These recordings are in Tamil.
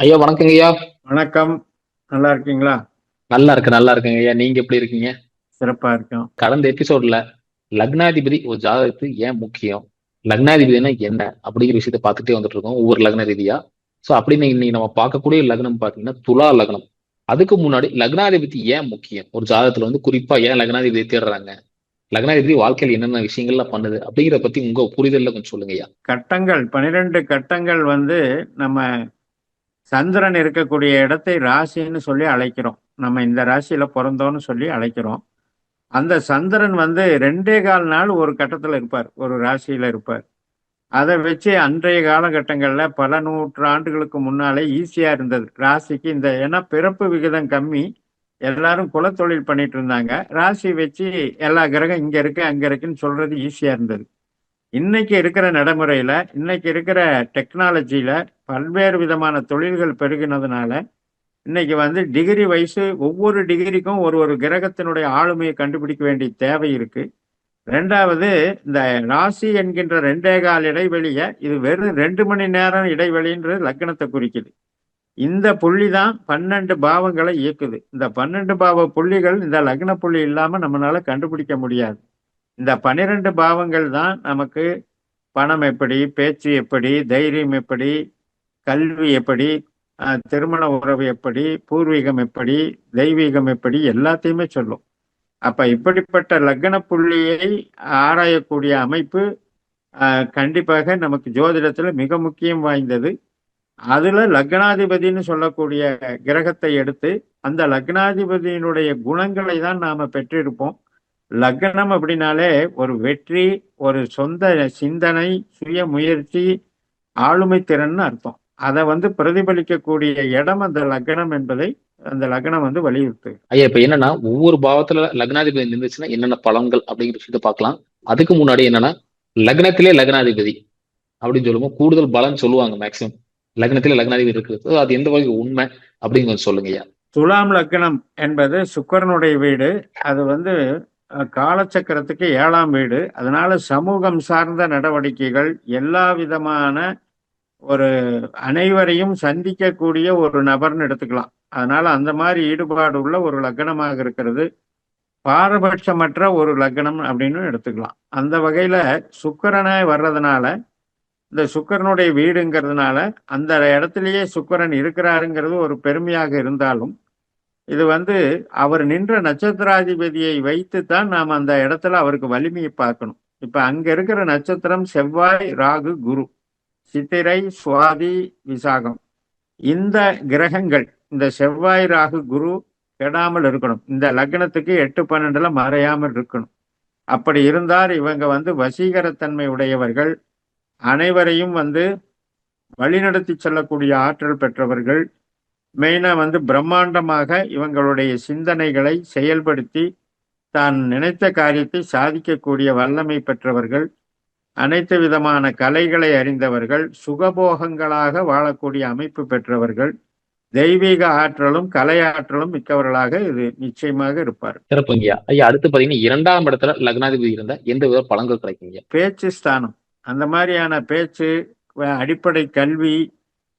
ஐயா வணக்கங்க ஐயா. வணக்கம். நல்லா இருக்கீங்களா? நல்லா இருக்குங்க ஐயா. நீங்க எப்படி இருக்கீங்க? சிறப்பா இருக்கோம். கடந்த எபிசோட்ல லக்னாதிபதி ஒரு ஜாதகத்துக்கு ஏன் முக்கியம்? லக்னாதிபதினா என்ன? அப்படிங்கிற விஷயத்த பார்த்துட்டே வந்துட்டு இருக்கோம். ஒவ்வொரு லக்ன ரீதியா. சோ அப்படின்னு இன்னைக்கு நம்ம பார்க்கக்கூடிய லக்னம் பார்த்தீங்கன்னா துலா லக்னம். அதுக்கு முன்னாடி லக்னாதிபதி ஏன் முக்கியம்? ஒரு ஜாதகத்துல குறிப்பா ஏன் லக்னாதிபதி தேடுறாங்க? லக்னாதிபதி வாழ்க்கையில் என்னென்ன விஷயங்கள்லாம் பண்ணுது? அப்படிங்கிறத பத்தி உங்க புரிதல்ல கொஞ்சம் சொல்லுங்க ஐயா. கட்டங்கள் 12 கட்டங்கள் நம்ம சந்திரன் இருக்கக்கூடிய இடத்தை ராசின்னு சொல்லி அழைக்கிறோம். நம்ம இந்த ராசியில பொறந்தோம்னு சொல்லி அழைக்கிறோம். அந்த சந்திரன் 2.25 நாள் ஒரு கட்டத்துல இருப்பார். ஒரு ராசியில இருப்பார். அதை வச்சு அன்றைய காலகட்டங்கள்ல பல நூற்றாண்டுகளுக்கு முன்னாலே ஈஸியா இருந்தது. ராசிக்கு ஏன்னா பிறப்பு விகிதம் கம்மி. எல்லாரும் குலத்தொழில் பண்ணிட்டு இருந்தாங்க. ராசி வச்சு எல்லா கிரகம் இங்க இருக்கு, அங்க இருக்குன்னு சொல்றது ஈஸியா இருந்தது. இன்னைக்கு இருக்கிற நடைமுறையில, இன்னைக்கு இருக்கிற டெக்னாலஜியில பல்வேறு விதமான தொழில்கள் பெருகினதுனால, இன்னைக்கு டிகிரி வைஸ் ஒவ்வொரு டிகிரிக்கும் ஒரு ஒரு கிரகத்தினுடைய ஆளுமையை கண்டுபிடிக்க வேண்டிய தேவை இருக்கு. 2வது, இந்த ராசி என்கின்ற 2.25 இடைவெளிய இது வெறும் 2 மணி நேரம் இடைவெளின்றது லக்னத்தை குறிக்குது. இந்த புள்ளி தான் 12 பாவங்களை இயக்குது. இந்த 12 பாவ புள்ளிகள் இந்த லக்ன புள்ளி இல்லாம நம்மளால கண்டுபிடிக்க முடியாது. இந்த 12 பாவங்கள் தான் நமக்கு பணம் எப்படி, பேச்சு எப்படி, தைரியம் எப்படி, கல்வி எப்படி, திருமண உறவு எப்படி, பூர்வீகம் எப்படி, தெய்வீகம் எப்படி எல்லாத்தையுமே சொல்லும். அப்ப இப்படிப்பட்ட லக்ன புள்ளியை ஆராயக்கூடிய அமைப்பு கண்டிப்பாக நமக்கு ஜோதிடத்துல மிக முக்கியம் வாய்ந்தது. அதுல லக்னாதிபதினு சொல்லக்கூடிய கிரகத்தை எடுத்து அந்த லக்னாதிபதியினுடைய குணங்களை தான் நாம பெற்றிருப்போம். லக்னம் அப்படின்னாலே ஒரு வெற்றி, ஒரு சொந்த சிந்தனை, சுய முயற்சி, ஆளுமை திறன்னு அர்த்தம். அதை பிரதிபலிக்கக்கூடிய இடம் அந்த லக்னம் என்பதை அந்த லக்னம் வலியுறுத்து. ஐயா இப்ப என்னன்னா ஒவ்வொரு பாவத்துல லக்னாதிபதி நின்றுச்சுன்னா என்னென்ன பலன்கள் அப்படிங்கிற விஷயத்த பார்க்கலாம். அதுக்கு முன்னாடி என்னன்னா லக்னத்திலே லக்னாதிபதி அப்படின்னு சொல்லும்போது கூடுதல் பலன் சொல்லுவாங்க மேக்சிமம். லக்னத்திலே லக்னாதிபதி இருக்குது. அது எந்த வகை உண்மை அப்படின்னு கொஞ்சம் சொல்லுங்க ஐயா. துலாம் லக்னம் என்பது சுக்கிரனுடைய வீடு. அது காலச்சக்கரத்துக்கு 7ஆம் வீடு. அதனால சமூகம் சார்ந்த நடவடிக்கைகள், எல்லா விதமான ஒரு அனைவரையும் சந்திக்கக்கூடிய ஒரு நபர்னு எடுத்துக்கலாம். அதனால அந்த மாதிரி ஈடுபாடு உள்ள ஒரு லக்னமாக இருக்கிறது பாரபட்சமற்ற ஒரு லக்னம் அப்படின்னு எடுத்துக்கலாம். அந்த வகையில சுக்கிரனை வர்றதுனால, இந்த சுக்கிரனுடைய வீடுங்கிறதுனால அந்த இடத்திலேயே சுக்கிரன் இருக்கிறாருங்கிறது ஒரு பெருமையாக இருந்தாலும், இது அவர் நின்ற நட்சத்திராதிபதியை வைத்து தான் நாம் அந்த இடத்துல அவருக்கு வலிமையை பார்க்கணும். இப்ப அங்க இருக்கிற நட்சத்திரம் செவ்வாய், ராகு, குரு, சித்திரை, சுவாதி, விசாகம். இந்த கிரகங்கள், இந்த செவ்வாய், ராகு, குரு கெடாமல் இருக்கணும். இந்த லக்னத்துக்கு 8-12 மறையாமல் இருக்கணும். அப்படி இருந்தால் இவங்க வசீகரத்தன்மை உடையவர்கள், அனைவரையும் வழிநடத்தி செல்லக்கூடிய ஆற்றல் பெற்றவர்கள். மெயினா பிரம்மாண்டமாக இவங்களுடைய சிந்தனைகளை செயல்படுத்தி தான் நினைத்த காரியத்தை சாதிக்கக்கூடிய வல்லமை பெற்றவர்கள். அனைத்து விதமான கலைகளை அறிந்தவர்கள், சுகபோகங்களாக வாழக்கூடிய அமைப்பு பெற்றவர்கள், தெய்வீக ஆற்றலும் கலை ஆற்றலும் மிக்கவர்களாக இது நிச்சயமாக இருப்பார். சிறப்புங்கய்யா. ஐயா அடுத்து பாத்தீங்கன்னா 2ஆம் இடத்துல லக்னாதிபதி இருந்தா எந்த வித பலன்கள் கிடைக்குங்க? பேச்சு ஸ்தானம். அந்த மாதிரியான பேச்சு, அடிப்படை கல்வி,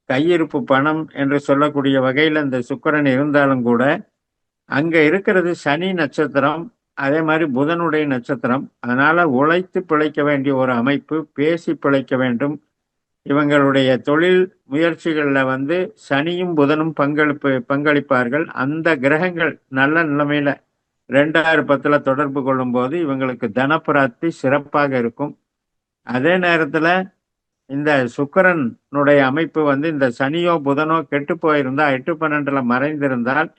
கையிருப்பு பணம் என்று சொல்லக்கூடிய வகையில் இந்த சுக்கிரன் இருந்தாலும் கூட, அங்க இருக்கிறது சனி நட்சத்திரம், அதே மாதிரி புதனுடைய நட்சத்திரம். அதனால உழைத்து பிழைக்க வேண்டிய ஒரு அமைப்பு, பேசி பிழைக்க வேண்டும். இவங்களுடைய தொழில் முயற்சிகள்ல சனியும் புதனும் பங்களிப்பார்கள். அந்த கிரகங்கள் நல்ல நிலைமையில 2010 தொடர்பு கொள்ளும் போது இவங்களுக்கு தனப்பிராப்தி சிறப்பாக இருக்கும். அதே நேரத்துல இந்த சுக்கிரனுடைய அமைப்பு இந்த சனியோ புதனோ கெட்டு போயிருந்தா 8-12 மறைந்திருந்தால்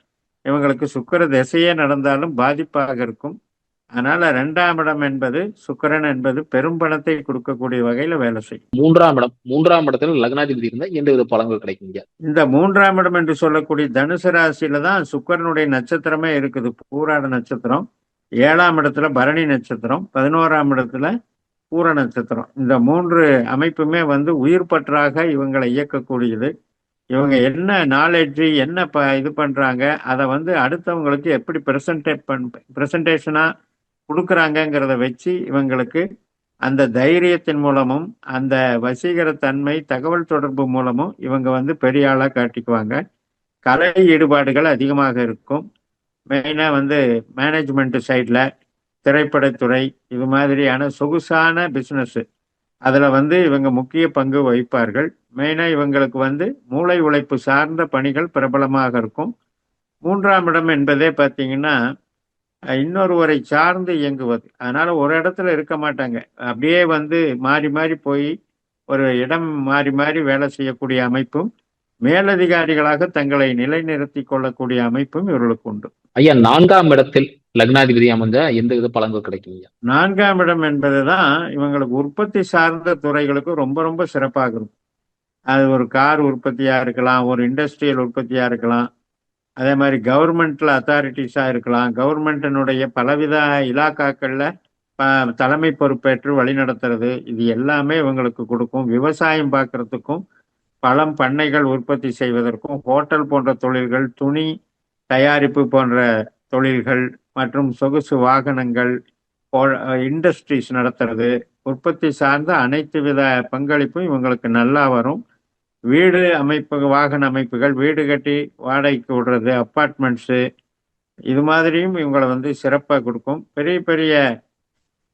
இவங்களுக்கு சுக்கிர திசையே நடந்தாலும் பாதிப்பாக இருக்கும். அதனால 2ஆம் இடம் என்பது சுக்கிரன் என்பது பெரும் பணத்தை கொடுக்கக்கூடிய வகையில வேலை செய்யும். 3ஆம் இடத்துல லக்னாதிபதி இருந்தா எந்த வித பலன்கள் கிடைக்குங்க? இந்த 3ஆம் இடம் என்று சொல்லக்கூடிய தனுசு ராசியில தான் சுக்கிரனுடைய நட்சத்திரமே இருக்குது. பூராட நட்சத்திரம். 7ஆம் இடத்துல பரணி நட்சத்திரம், 11ஆம் இடத்துல பூர நட்சத்திரம். இந்த 3 அமைப்புமே உயிர் பற்றாக இவங்களை இயக்கக்கூடியது. இவங்க என்ன நாலேஜ், என்ன இது பண்றாங்க, அதை அடுத்தவங்களுக்கு எப்படி பிரசன்டேஷனா கொடுக்குறாங்கிறத வச்சு இவங்களுக்கு அந்த தைரியத்தின் மூலமும் அந்த வசீகரத்தன்மை தகவல் தொடர்பு மூலமும் இவங்க வந்து பெரிய ஆளா காட்டிக்குவாங்க. கலை ஈடுபாடுகள் அதிகமாக இருக்கும். மெயினா வந்து மேனேஜ்மெண்ட் சைட்ல திரைப்படத்துறை இது மாதிரியான சொகுசான பிசினஸ் அதுல வந்து இவங்க முக்கிய பங்கு வகிப்பார்கள். மெயினா இவங்களுக்கு வந்து மூளை உழைப்பு சார்ந்த பணிகள் பிரபலமாக இருக்கும். மூன்றாம் இடம் என்பதே பார்த்தீங்கன்னா இன்னொருவரை சார்ந்து இயங்குவது. அதனால ஒரு இடத்துல இருக்க மாட்டாங்க. அப்படியே வந்து மாறி மாறி போய் ஒரு இடம் மாறி மாறி வேலை செய்யக்கூடிய அமைப்பும், மேலதிகாரிகளாக தங்களை நிலைநிறுத்திக் கொள்ளக்கூடிய அமைப்பும் இவர்களுக்கு உண்டு. ஐயா 4ஆம் இடத்தில் லக்னாதிபதி அமைஞ்சா எந்த வித பலன்கள் கிடைக்கும் ஐயா? 4ஆம் இடம் என்பதுதான் இவங்களுக்கு உற்பத்தி சார்ந்த துறைகளுக்கு ரொம்ப ரொம்ப சிறப்பாக இருக்கும். அது ஒரு கார் உற்பத்தியா இருக்கலாம், ஒரு இண்டஸ்ட்ரியல் உற்பத்தியா இருக்கலாம். அதே மாதிரி கவர்மெண்ட்ல அத்தாரிட்டிஸா இருக்கலாம். கவர்மெண்டினுடைய பலவித இலாக்காக்கள்ல தலைமை பொறுப்பேற்று வழிநடத்துறது இது எல்லாமே இவங்களுக்கு கொடுக்கும். விவசாயம் பார்க்கறதுக்கும், பழம் பண்ணைகள் உற்பத்தி செய்வதற்கும், ஹோட்டல் போன்ற தொழில்கள், துணி தயாரிப்பு போன்ற தொழில்கள் மற்றும் சொகுசு வாகனங்கள், இண்டஸ்ட்ரீஸ் நடத்துறது, உற்பத்தி சார்ந்த அனைத்து வித பங்களிப்பும் இவங்களுக்கு நல்லா வரும். வீடு அமைப்பு, வாகன அமைப்புகள், வீடு கட்டி வாடகைக்கு விடுறது, அப்பார்ட்மெண்ட்ஸு இது மாதிரியும் இவங்களை வந்து சிறப்பாக கொடுக்கும். பெரிய பெரிய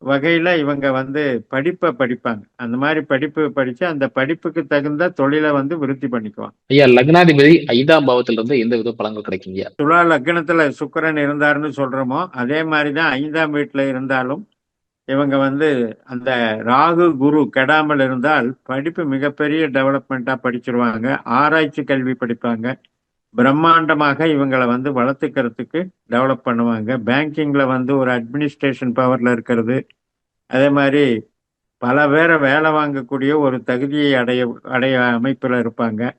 வகையில இவங்க வந்து படிப்பை படிப்பாங்க. அந்த மாதிரி படிப்பு படிச்சு அந்த படிப்புக்கு தகுந்த தொழிலை வந்து விருத்தி பண்ணிக்குவாங்க. ஐயா லக்னாதிபதி 5ஆம் பாவத்துல இருந்து எந்த வித பலன்கள் கிடைக்கும் ஐயா? துலா லக்னத்துல சுக்கிரன் இருந்தாருன்னு சொல்றோமோ அதே மாதிரிதான் 5ஆம் வீட்டுல இருந்தாலும் இவங்க வந்து அந்த ராகு குரு கெடாமல் இருந்தால் படிப்பு மிகப்பெரிய டெவலப்மெண்ட்டா படிச்சிருவாங்க. ஆராய்ச்சி கல்வி படிப்பாங்க. பிரம்மாண்டமாக இவங்களை வந்து வளர்த்துக்கிறதுக்கு டெவலப் பண்ணுவாங்க. பேங்கிங்ல வந்து ஒரு அட்மினிஸ்ட்ரேஷன் பவர்ல இருக்கிறது, அதே மாதிரி பல பேரை வேலை வாங்கக்கூடிய ஒரு தகுதியை அடைய அடைய அமைப்பில் இருப்பாங்க.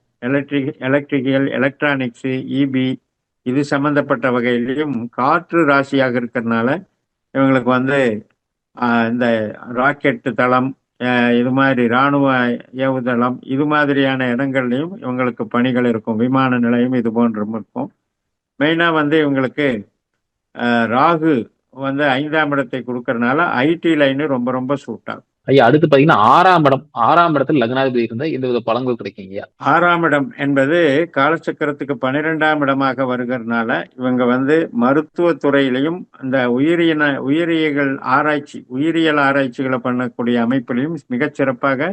எலக்ட்ரிக்கல் எலக்ட்ரானிக்ஸு இபி இது சம்பந்தப்பட்ட வகையிலையும் காற்று ராசியாக இருக்கிறதுனால இவங்களுக்கு வந்து இந்த ராக்கெட் தளம், இது மாதிரி இராணுவ ஏவுதளம் இது மாதிரியான இடங்கள்லையும் இவங்களுக்கு பணிகள் இருக்கும். விமான நிலையம் இது போன்றும் இருக்கும். மெயினாக வந்து இவங்களுக்கு ராகு வந்து 5ஆம் இடத்தை கொடுக்கறதுனால ஐடி லைனு ரொம்ப ரொம்ப சூட் ஆகும். ஐயா அடுத்து பாத்தீங்கன்னா 6ஆம் இடத்துல லக்னாதிபதி இருந்தா எந்த வித பலன்கள் கிடைக்கும் ஐயா? 6ஆம் இடம் என்பது காலச்சக்கரத்துக்கு 12ஆம் இடமாக வருகிறதுனால இவங்க வந்து மருத்துவ துறையிலையும் இந்த உயிரியல் ஆராய்ச்சிகளை பண்ணக்கூடிய அமைப்பிலையும் மிகச்சிறப்பாக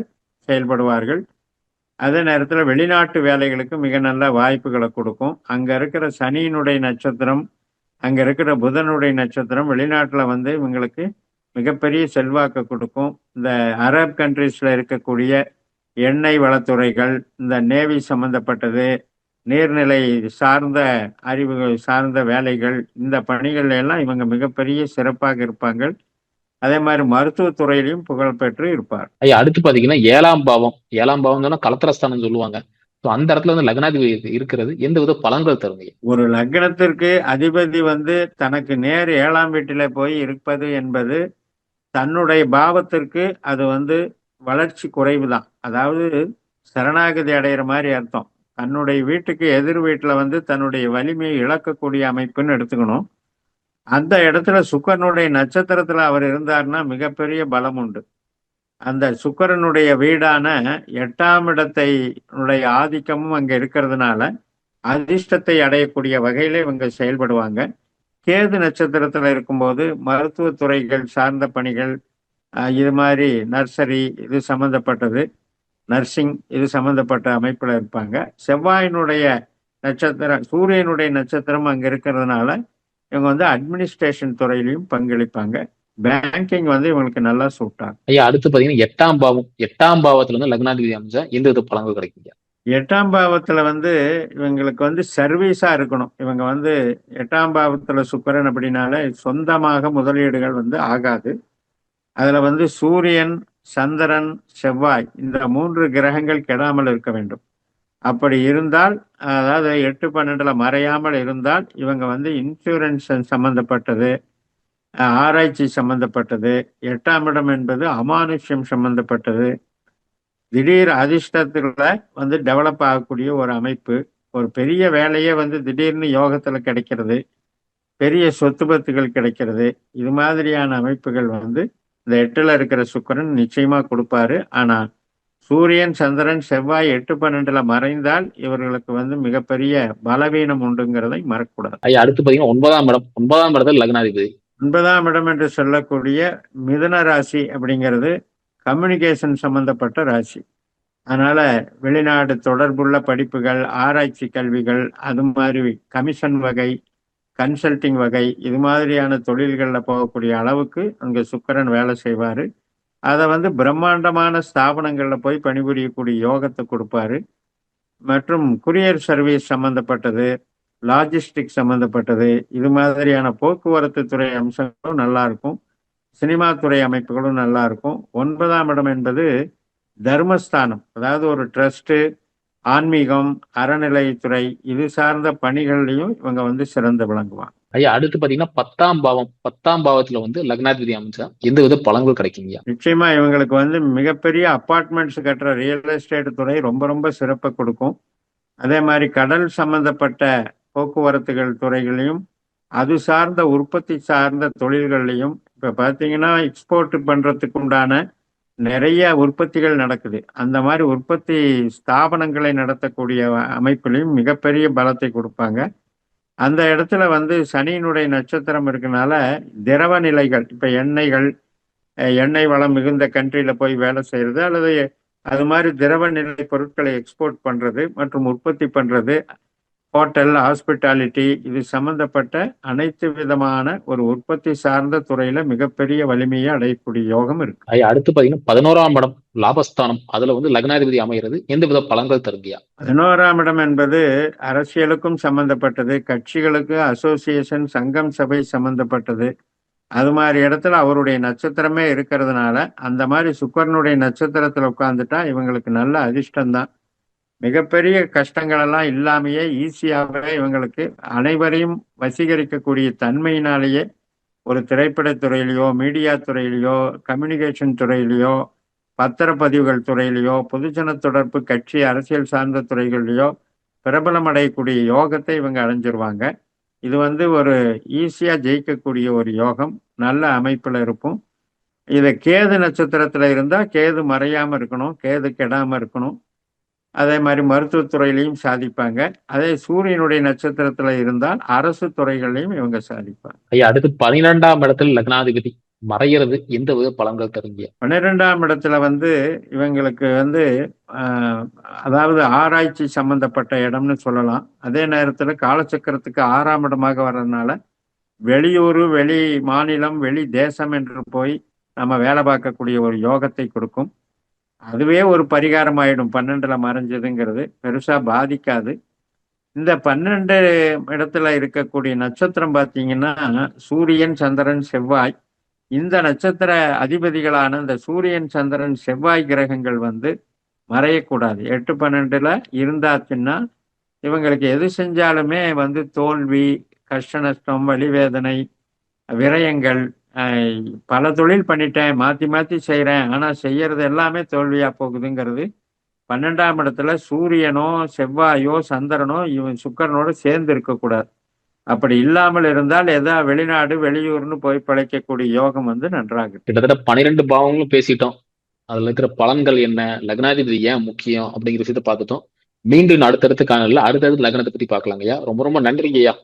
செயல்படுவார்கள். அதே நேரத்தில் வெளிநாட்டு வேலைகளுக்கு மிக நல்ல வாய்ப்புகளை கொடுக்கும். அங்க இருக்கிற சனியினுடைய நட்சத்திரம், அங்க இருக்கிற புதனுடைய நட்சத்திரம் வெளிநாட்டுல வந்து இவங்களுக்கு மிகப்பெரிய செல்வாக்கு கொடுக்கும். இந்த அரப் கண்ட்ரீஸ்ல இருக்கக்கூடிய எண்ணெய் வளத்துறைகள், இந்த நேவி சம்பந்தப்பட்டது, நீர்நிலை சார்ந்த அறிவுகள் சார்ந்த வேலைகள், இந்த பணிகள் எல்லாம் இவங்க மிகப்பெரிய சிறப்பாக இருப்பாங்க. அதே மாதிரி மருத்துவத்துறையிலையும் புகழ் பெற்று இருப்பார். ஐயா அடுத்து பாத்தீங்கன்னா 7ஆம் பாவம் சொன்னா கலத்திரஸ்தானம் சொல்லுவாங்க. அந்த இடத்துல வந்து லக்னாதிபதி இருக்கிறது எந்த வித பலன்கள் தருங்க? ஒரு லக்னத்திற்கு அதிபதி வந்து தனக்கு நேர் 7ஆம் வீட்டில போய் இருப்பது என்பது தன்னுடைய பாவத்திற்கு அது வந்து வளர்ச்சி குறைவு தான். அதாவது சரணாகதி அடைகிற மாதிரி அர்த்தம். தன்னுடைய வீட்டுக்கு எதிர் வீட்டில் வந்து தன்னுடைய வலிமையை இழக்கக்கூடிய அமைப்புன்னு எடுத்துக்கணும். அந்த இடத்துல சுக்கரனுடைய நட்சத்திரத்துல அவர் இருந்தார்னா மிகப்பெரிய பலம் உண்டு. அந்த சுக்கரனுடைய வீடான 8ஆம் இடத்தை ஆதிக்கமும் அங்க இருக்கிறதுனால அதிர்ஷ்டத்தை அடையக்கூடிய வகையில இவங்க செயல்படுவாங்க. கேது நட்சத்திரத்துல இருக்கும்போது மருத்துவத்துறைகள் சார்ந்த பணிகள், இது மாதிரி நர்சரி இது சம்பந்தப்பட்டது, நர்சிங் இது சம்பந்தப்பட்ட அமைப்புல இருப்பாங்க. செவ்வாயினுடைய நட்சத்திரம், சூரியனுடைய நட்சத்திரம் அங்க இருக்கிறதுனால இவங்க வந்து அட்மினிஸ்ட்ரேஷன் துறையிலையும் பங்களிப்பாங்க. பேங்கிங் வந்து இவங்களுக்கு நல்லா சூட் ஆகும். ஐயா அடுத்து பாத்தீங்கன்னா 8ஆம் பாவத்துல இருந்து லக்னாதிபதி அமைஞ்சா எந்த வித பலன்கள் கிடைக்கும்? 8ஆம் பாவத்துல வந்து இவங்களுக்கு வந்து சர்வீஸா இருக்கணும். இவங்க வந்து 8ஆம் பாவத்துல சுக்கிரன் அப்படின்னால சொந்தமாக முதலீடுகள் வந்து ஆகாது. அதுல வந்து சூரியன், சந்திரன், செவ்வாய் இந்த 3 கிரகங்கள் கெடாமல் இருக்க வேண்டும். அப்படி இருந்தால், அதாவது 8, 12ல மறையாமல் இருந்தால் இவங்க வந்து இன்சூரன்ஸ் சம்பந்தப்பட்டது, ஆராய்ச்சி சம்பந்தப்பட்டது, 8ஆம் இடம் என்பது அமானுஷ்யம் சம்பந்தப்பட்டது, திடீர் அதிர்ஷ்டத்துல வந்து டெவலப் ஆகக்கூடிய ஒரு அமைப்பு. ஒரு பெரிய வேலையே வந்து திடீர்னு யோகத்துல கிடைக்கிறது, பெரிய சொத்து பத்துகள் கிடைக்கிறது, இது மாதிரியான அமைப்புகள் வந்து இந்த 8ல இருக்கிற சுக்கிரன் நிச்சயமா கொடுப்பாரு. ஆனா சூரியன், சந்திரன், செவ்வாய் 8, 12ல மறைந்தால் இவர்களுக்கு வந்து மிகப்பெரிய பலவீனம் உண்டுங்கிறதை மறக்கக்கூடாது. ஐயா அடுத்து பாத்தீங்கன்னா 9ஆம் இடம். 9ஆம் இடத்துல லக்னாதிபதி. 9ஆம் இடம் என்று சொல்லக்கூடிய மிதுன ராசி அப்படிங்கிறது கம்யூனிகேஷன் சம்பந்தப்பட்ட ராசி. அதனால வெளிநாடு தொடர்புள்ள படிப்புகள், ஆராய்ச்சி கல்விகள், அது மாதிரி கமிஷன் வகை, கன்சல்டிங் வகை, இது மாதிரியான தொழில்கள்ல போகக்கூடிய அளவுக்கு அங்க சுக்கிரன் வேலை செய்வாரு. அதை வந்து பிரம்மாண்டமான ஸ்தாபனங்கள்ல போய் பணிபுரியக்கூடிய யோகத்தை கொடுப்பாரு. மற்றும் குரியர் சர்வீஸ் சம்பந்தப்பட்டது, லாஜிஸ்டிக் சம்பந்தப்பட்டது, இது மாதிரியான போக்குவரத்து துறை அம்சங்களும் நல்லா இருக்கும். சினிமா துறை அமைப்புகளும் நல்லா இருக்கும். 9ஆம் இடம் என்பது தர்மஸ்தானம், அதாவது ஒரு ட்ரஸ்ட், ஆன்மீகம், அறநிலைத்துறை, இது சார்ந்த பணிகள்லையும் இவங்க வந்து சிறந்து விளங்குவாங்க. ஐயா அடுத்து பாத்தீங்கன்னா 10ஆம் பாவம். 10ஆம் பாவத்துல வந்து லக்னாதிபதி அமைச்சா எந்த வித பலன்கள் கிடைக்குங்க? நிச்சயமா இவங்களுக்கு வந்து மிகப்பெரிய அப்பார்ட்மெண்ட்ஸ் கட்டுற ரியல் எஸ்டேட் துறை ரொம்ப ரொம்ப சிறப்பை கொடுக்கும். அதே மாதிரி கடல் சம்பந்தப்பட்ட போக்குவரத்துகள் துறைகளையும், அது சார்ந்த உற்பத்தி சார்ந்த தொழில்கள்லையும், இப்ப பாத்தீங்கன்னா எக்ஸ்போர்ட் பண்றதுக்கு உண்டான நிறைய உற்பத்திகள் நடக்குது. அந்த மாதிரி உற்பத்தி ஸ்தாபனங்களை நடத்தக்கூடிய அமைப்பிலையும் மிகப்பெரிய பலத்தை கொடுப்பாங்க. அந்த இடத்துல வந்து சனியினுடைய நட்சத்திரம் இருக்கனால திரவ நிலைகள், இப்ப எண்ணெய்கள், எண்ணெய் வளம் மிகுந்த கண்ட்ரியில போய் வேலை செய்யறது, அல்லது அது மாதிரி திரவ நிலை பொருட்களை எக்ஸ்போர்ட் பண்றது மற்றும் உற்பத்தி பண்றது, ஹோட்டல், ஹாஸ்பிட்டாலிட்டி, இது சம்பந்தப்பட்ட அனைத்து விதமான ஒரு உற்பத்தி சார்ந்த துறையில மிகப்பெரிய வலிமையை அடையக்கூடிய யோகம் இருக்கு. ஐயா அடுத்து பாத்தீங்கன்னா 11ஆம் இடம் லாபஸ்தானம். அதுல வந்து லக்னாதிபதி அமைகிறது எந்த வித பலன்கள் தருங்கயா? 11ஆம் இடம் என்பது அரசியலுக்கும் சம்பந்தப்பட்டது, கட்சிகளுக்கு, அசோசியேஷன், சங்கம், சபை சம்பந்தப்பட்டது. அது மாதிரி இடத்துல அவருடைய நட்சத்திரமே இருக்கிறதுனால, அந்த மாதிரி சுக்கிரனுடைய நட்சத்திரத்துல உட்கார்ந்துட்டா இவங்களுக்கு நல்ல அதிர்ஷ்டம்தான். மிகப்பெரிய கஷ்டங்கள் எல்லாம் இல்லாமையே ஈஸியாகவே இவங்களுக்கு அனைவரையும் வசீகரிக்கக்கூடிய தன்மையினாலேயே ஒரு திரைப்படத் துறையிலையோ, மீடியா துறையிலையோ, கம்யூனிகேஷன் துறையிலையோ, பத்திரப்பதிவுகள் துறையிலையோ, பொதுஜன தொடர்பு, கட்சி, அரசியல் சார்ந்த துறைகள்லையோ பிரபலம் அடையக்கூடிய யோகத்தை இவங்க அடைஞ்சிருவாங்க. இது வந்து ஒரு ஈஸியா ஜெயிக்கக்கூடிய ஒரு யோகம், நல்ல அமைப்புல இருக்கும். இதை கேது நட்சத்திரத்துல இருந்தா கேது மறையாம இருக்கணும், கேது கெடாம இருக்கணும். அதே மாதிரி மருத்துவத்துறையிலையும் சாதிப்பாங்க. அதே சூரியனுடைய நட்சத்திரத்துல இருந்தால் அரசு துறைகளையும் இவங்க சாதிப்பாங்க. ஐயா அடுத்து 12ஆம் இடத்துல லக்னாதிபதி மறைகிறது எந்த வித பலன்கள் தருங்கயா? 12ஆம் இடத்துல வந்து இவங்களுக்கு வந்து அதாவது ஆராய்ச்சி சம்பந்தப்பட்ட இடம்னு சொல்லலாம். அதே நேரத்துல காலச்சக்கரத்துக்கு 6ஆம் இடமாக வர்றதுனால வெளியூர், வெளி மாநிலம், வெளி தேசம் என்று போய் நம்ம வேலை பார்க்கக்கூடிய ஒரு யோகத்தை கொடுக்கும். அதுவே ஒரு பரிகாரம் ஆயிடும். 12ல மறைஞ்சதுங்கிறது பெருசா பாதிக்காது. இந்த 12 இடத்துல இருக்கக்கூடிய நட்சத்திரம் பார்த்தீங்கன்னா சூரியன், சந்திரன், செவ்வாய். இந்த நட்சத்திர அதிபதிகளான இந்த சூரியன், சந்திரன், செவ்வாய் கிரகங்கள் வந்து மறையக்கூடாது. 8, 12ல இருந்தாச்சுன்னா இவங்களுக்கு எது செஞ்சாலுமே வந்து தோல்வி, கஷ்ட நஷ்டம், வலிவேதனை, விரயங்கள், பல தொழில் பண்ணிட்டேன், மாத்தி மாத்தி செய்யறேன், ஆனா செய்யறது எல்லாமே தோல்வியா போகுதுங்கிறது 12ஆம் இடத்துல சூரியனோ, செவ்வாயோ, சந்திரனோ இவன் சுக்கிரனோட சேர்ந்து இருக்கக்கூடாது. அப்படி இல்லாமல் இருந்தால் ஏதோ வெளிநாடு, வெளியூர்னு போய் பிழைக்கக்கூடிய யோகம் வந்து நன்றாக இருக்கு. கிட்டத்தட்ட 12 பாவங்களும் பேசிட்டோம். அதுல இருக்கிற பலன்கள் என்ன, லக்னாதிபதி ஏன் முக்கியம் அப்படிங்கிற விஷயத்த பார்த்துட்டோம். மீண்டும் அடுத்தடுத்த காணொளியில அடுத்தடுத்து லக்னத்தை பத்தி பார்க்கலாங்கய்யா. ரொம்ப ரொம்ப நன்றிங்கய்யா.